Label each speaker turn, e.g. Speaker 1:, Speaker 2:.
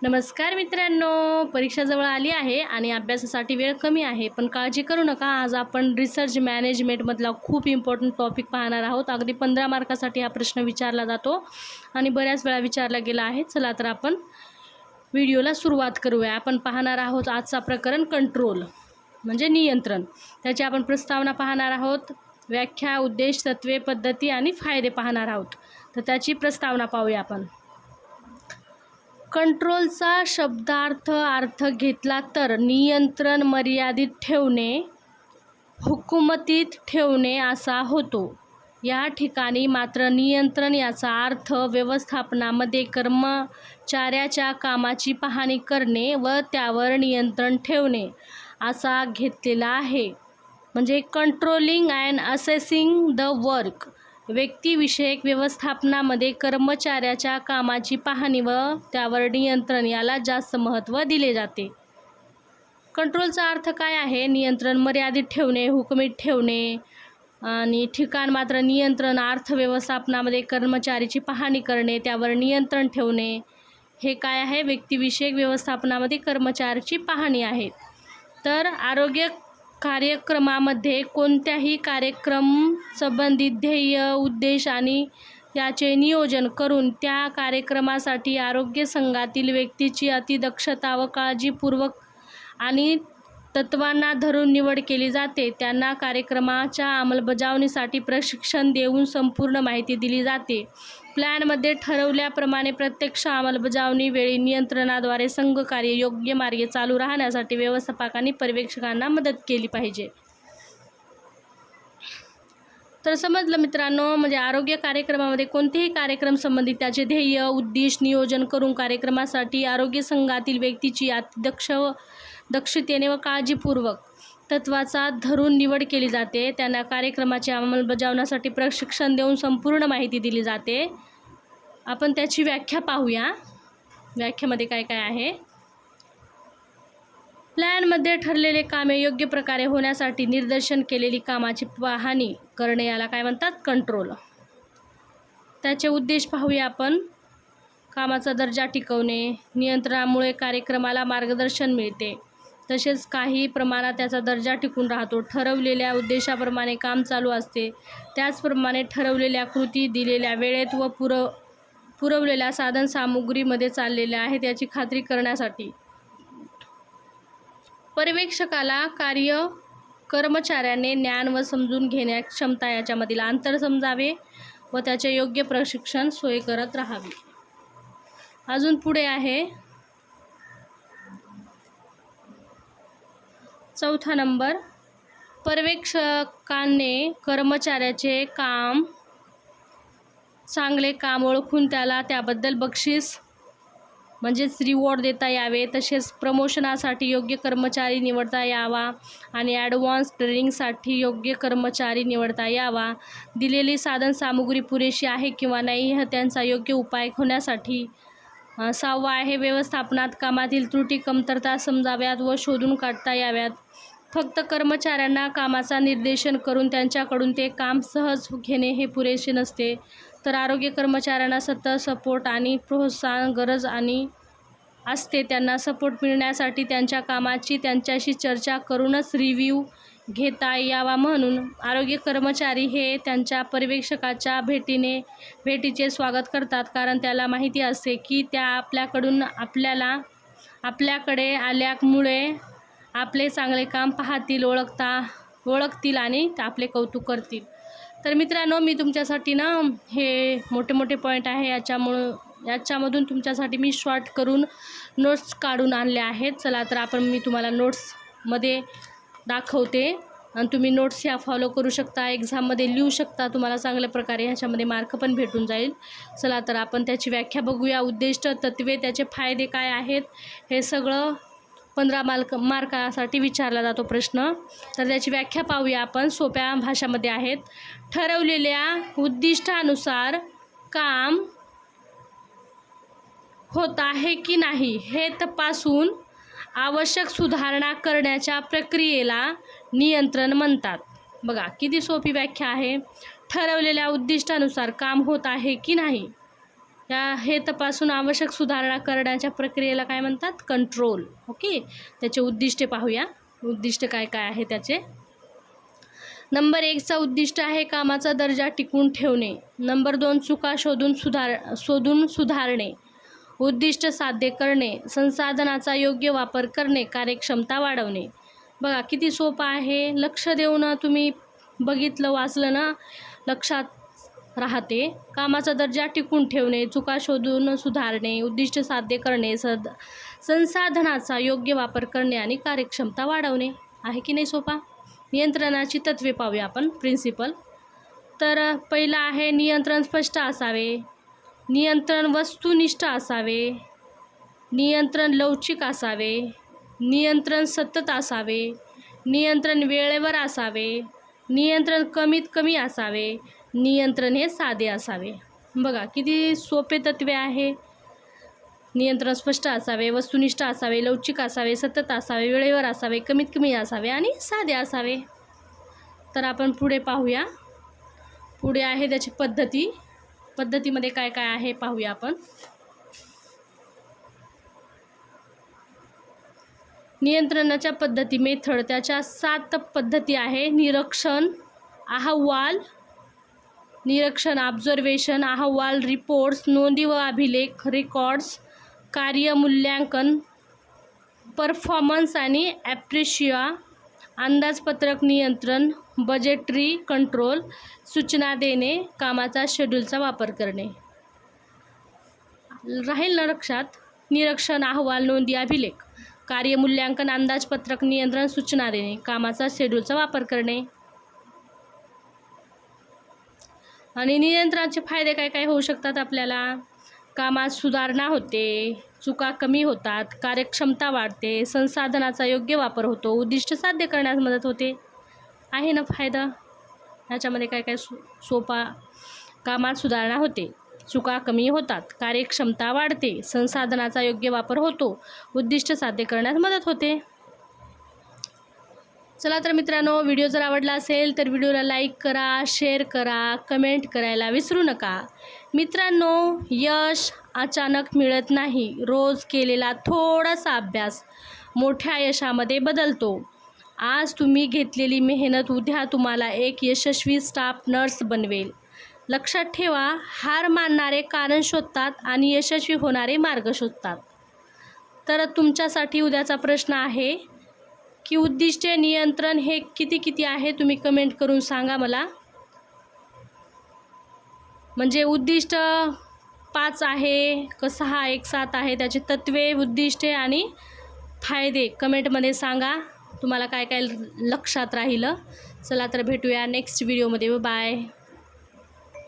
Speaker 1: नमस्कार मित्रांनो, परीक्षा जवळ आली आहे आणि अभ्यासासाठी वेळ कमी आहे, पण काळजी करू नका. आज आपण रिसर्च मॅनेजमेंटमधला खूप इम्पॉर्टंट टॉपिक पाहणार आहोत. अगदी 15 मार्कासाठी हा प्रश्न विचारला जातो आणि बऱ्याच वेळा विचारला गेला आहे. चला तर आपण व्हिडिओला सुरुवात करूया. आपण पाहणार आहोत आजचा प्रकरण कंट्रोल म्हणजे नियंत्रण. त्याची आपण प्रस्तावना पाहणार आहोत, व्याख्या, उद्देश, तत्वे, पद्धती आणि फायदे पाहणार आहोत. तर त्याची प्रस्तावना पाहूया आपण. कंट्रोलचा अर्थ घेतला तर नियंत्रण मर्यादित ठेवणे, हुकूमतीत ठेवणे असा होतो. या ठिकाणी मात्र नियंत्रण याचा अर्थ व्यवस्थापनामध्ये कर्मचाऱ्याच्या कामाची पाहणी करणे व त्यावर नियंत्रण ठेवणे असा घेतलेला आहे. म्हणजे controlling and assessing the work. व्यक्तिविषयक व्यवस्थापनामध्ये कर्मचाऱ्याच्या कामाची पाहणी व त्यावर नियंत्रण याला जास्त महत्त्व दिले जाते. कंट्रोलचा अर्थ काय आहे? नियंत्रण मर्यादित ठेवणे, हुकूमतीत ठेवणे आणि ठिकाण मात्र नियंत्रण. अर्थव्यवस्थापनामध्ये कर्मचाऱ्याची पाहणी करणे, त्यावर नियंत्रण ठेवणे. हे काय आहे? व्यक्तिविषयक व्यवस्थापनामध्ये कर्मचाऱ्याची पाहणी आहे. तर आरोग्य कार्यक्रमामध्ये कोणत्याही कार्यक्रम संबंधित ध्येय, उद्देश आणि याचे नियोजन करून त्या कार्यक्रमासाठी आरोग्य संघातील व्यक्तीची अतिदक्षता व काळजीपूर्वक आणि तत्वांना धरून निवड केली जाते. त्यांना कार्यक्रमाच्या अंमलबजावणीसाठी प्रशिक्षण देऊन संपूर्ण माहिती दिली जाते. प्लॅनमध्ये ठरवल्याप्रमाणे प्रत्यक्ष अंमलबजावणी वेळी नियंत्रणाद्वारे संघकार्य योग्य मार्गे चालू राहण्यासाठी व्यवस्थापकांनी पर्यवेक्षकांना मदत केली पाहिजे. तर समजलं मित्रांनो, म्हणजे आरोग्य कार्यक्रमामध्ये कोणतेही कार्यक्रम संबंधित त्याचे ध्येय, उद्देश नियोजन करून कार्यक्रमासाठी आरोग्य संघातील व्यक्तीची दक्षतेने व काळजीपूर्वक तत्वाचा धरून निवड केली जाते. त्यांना कार्यक्रमाच्या अंमलबजावणीसाठी प्रशिक्षण देऊन संपूर्ण माहिती दिली जाते. आपण त्याची व्याख्या पाहूया. व्याख्यामध्ये काय काय आहे? प्लॅनमध्ये ठरलेले कामे योग्य प्रकारे होण्यासाठी निर्देशन केलेली कामाची पाहणी करणे याला काय म्हणतात? कंट्रोल. त्याचे उद्देश पाहूया आपण. कामाचा दर्जा टिकवणे, नियंत्रणामुळे कार्यक्रमाला मार्गदर्शन मिळते, तसेच काही प्रमाणात त्याचा दर्जा टिकून राहतो. ठरवलेल्या उद्देशाप्रमाणे काम चालू असते, त्याचप्रमाणे ठरवलेल्या कृती दिलेल्या वेळेत व पुरवलेल्या साधनसामुग्रीमध्ये चाललेल्या आहेत याची खात्री करण्यासाठी पर्यवेक्षकाला कर्मचाऱ्याने ज्ञान व समजून घेण्याची क्षमता याच्यामधील अंतर समजावे व त्याचे योग्य प्रशिक्षण सोय करत राहावे. अजून पुढे आहे 4था नंबर. पर्यवेक्षकाने कर्मचाऱ्याचे चांगले काम ओळखून त्याला त्याबद्दल बक्षीस म्हणजेच रिवॉर्ड देता यावे, तसेच प्रमोशनासाठी योग्य कर्मचारी निवडता यावा आणि ॲडव्हान्स ट्रेनिंगसाठी योग्य कर्मचारी निवडता यावा. दिलेली साधनसामुग्री पुरेशी आहे किंवा नाही हे त्यांचा योग्य उपाय होण्यासाठी. 6वा आहे व्यवस्थापनात कामातील त्रुटी, कमतरता समजाव्यात व शोधून काढता याव्यात. फक्त कर्मचाऱ्यांना कामाचा निर्देशन करून त्यांच्याकडून ते काम सहज घेणे हे पुरेसे नसते, तर आरोग्य कर्मचाऱ्यांना सतत सपोर्ट आणि प्रोत्साहन गरज असते. त्यांना सपोर्ट मिळण्यासाठी त्यांच्या कामाची त्यांच्याशी चर्चा करूनच रिव्ह्यू घेता यावा. म्हणून आरोग्य कर्मचारी हे त्यांच्या पर्यवेक्षकाच्या भेटीचे स्वागत करतात, कारण त्याला माहिती असते की त्या आपल्याकडे आल्यामुळे आपले चांगले काम पाहतील, ओळखतील आणि आपले कौतुक करतील. तर मित्रांनो, मी तुमच्यासाठी हे मोठे पॉईंट आहे, याच्यामधून तुमच्यासाठी मी शॉर्ट करून नोट्स काढून आणले आहेत. चला तर मी तुम्हाला नोट्समध्ये दाखवते आणि तुम्ही नोट्स ह्या फॉलो करू शकता, एक्झाममध्ये लिहू शकता. तुम्हाला चांगल्या प्रकारे ह्याच्यामध्ये मार्क पण भेटून जाईल. चला तर आपण त्याची व्याख्या बघूया. उद्दिष्ट, तत्वे, त्याचे फायदे काय आहेत, हे सगळं 15 मार्कासाठी विचारला जातो प्रश्न. तर त्याची व्याख्या पाहूया आपण. सोप्या भाषामध्ये आहेत. ठरवलेल्या उद्दिष्टानुसार काम होत आहे की नाही हे तपासून आवश्यक सुधारणा करण्याच्या प्रक्रियेला नियंत्रण म्हणतात. बघा किती सोपी व्याख्या आहे. ठरवलेल्या उद्दिष्टानुसार काम होत आहे की नाही हे तपासून आवश्यक सुधारणा करण्याच्या प्रक्रियेला काय म्हणतात? कंट्रोल. ओके, त्याचे उद्दिष्टे पाहूया. उद्दिष्ट काय काय आहे त्याचे. नंबर 1चा उद्दिष्ट आहे कामाचा दर्जा टिकवून ठेवणे. नंबर 2 चुका शोधून सुधारणे. उद्दिष्ट साध्य करणे. संसाधनाचा योग्य वापर करणे. कार्यक्षमता वाढवणे. बघा किती सोपं आहे. लक्ष देऊन तुम्ही बघितलं वाचलं ना, लक्षात राहते. कामाचा दर्जा टिकवून ठेवणे, चुका शोधून सुधारणे, उद्दिष्ट साध्य करणे, संसाधनाचा योग्य वापर करणे आणि कार्यक्षमता वाढवणे. आहे की नाही सोपा. नियंत्रणाची तत्त्वे पाहूया आपण, प्रिन्सिपल. तर पहिला आहे नियंत्रण स्पष्ट असावे. नियंत्रण वस्तुनिष्ठ असावे. नियंत्रण लवचिक असावे. नियंत्रण सतत असावे. नियंत्रण वेळेवर असावे. नियंत्रण कमीत कमी असावे. नियंत्रण हे साधे असावे. बघा किती सोपे तत्त्वे आहे. नियंत्रण स्पष्ट असावे, वस्तुनिष्ठ असावे, लवचिक असावे, सतत असावे, वेळेवर असावे, कमीत कमी असावे आणि साधे असावे. तर आपण पुढे पाहूया. पुढे आहे त्याची पद्धती. पद्धतीमध्ये काय काय आहे पाहूया आपण. नियंत्रणाच्या पद्धती, मेथड, त्याच्या 7 पद्धती आहे. निरीक्षण, अहवाल, ऑब्झर्वेशन, अहवाल, रिपोर्ट्स, नोंदी व अभिलेख, रेकॉर्ड्स, कार्य मूल्यांकन, परफॉर्मन्स आणि ॲप्रिशिया, अंदाजपत्रक, नियंत्रण, बजेटरी कंट्रोल, सूचना देणे, कामाचा शेड्यूलचा वापर करणे. राहील ना लक्षात. निरीक्षण, अहवाल, नोंदी, अभिलेख, कार्य मूल्यांकन, अंदाजपत्रक, नियंत्रण, सूचना देणे, कामाचा शेड्यूलचा वापर करणे. आणि नियंत्रणाचे फायदे काय काय होऊ शकतात आपल्याला. कामात सुधारणा होते, चुका कमी होतात, कार्यक्षमता वाढते, संसाधनाचा योग्य वापर होतो, उद्दिष्ट साध्य करण्यास मदत होते. आहे ना फायदा. ह्याच्यामध्ये काय काय सोपा. कामात सुधारणा होते, चुका कमी होतात, कार्यक्षमता वाढते, संसाधनाचा योग्य वापर होतो, उद्दिष्ट साध्य करण्यास मदत होते. चला तर मित्रांनो, व्हिडिओ जर आवडला असेल तर व्हिडिओला लाईक करा, शेअर करा, कमेंट करायला विसरू नका. मित्रांनो, यश अचानक मिळत नाही. रोज केलेला थोडासा अभ्यास मोठ्या यशामध्ये बदलतो. आज तुम्ही घेतलेली मेहनत उद्या तुम्हाला एक यशस्वी स्टाफ नर्स बनवेल. लक्षात ठेवा, हार मानणारे कारण शोधतात आणि यशस्वी होणारे मार्ग शोधतात. तर तुमच्यासाठी उद्याचा प्रश्न आहे की उद्दिष्टे नियंत्रण हे किती आहे, तुम्ही कमेंट करून सांगा मला. म्हणजे उद्दिष्ट 5 आहे का 6, 1, 7 आहे, त्याची तत्त्वे, उद्दिष्टे आणि फायदे कमेंटमध्ये सांगा. तुम्हाला काय काय लक्षात राहिलं. चला तर भेटूया नेक्स्ट व्हिडिओमध्ये. बाय.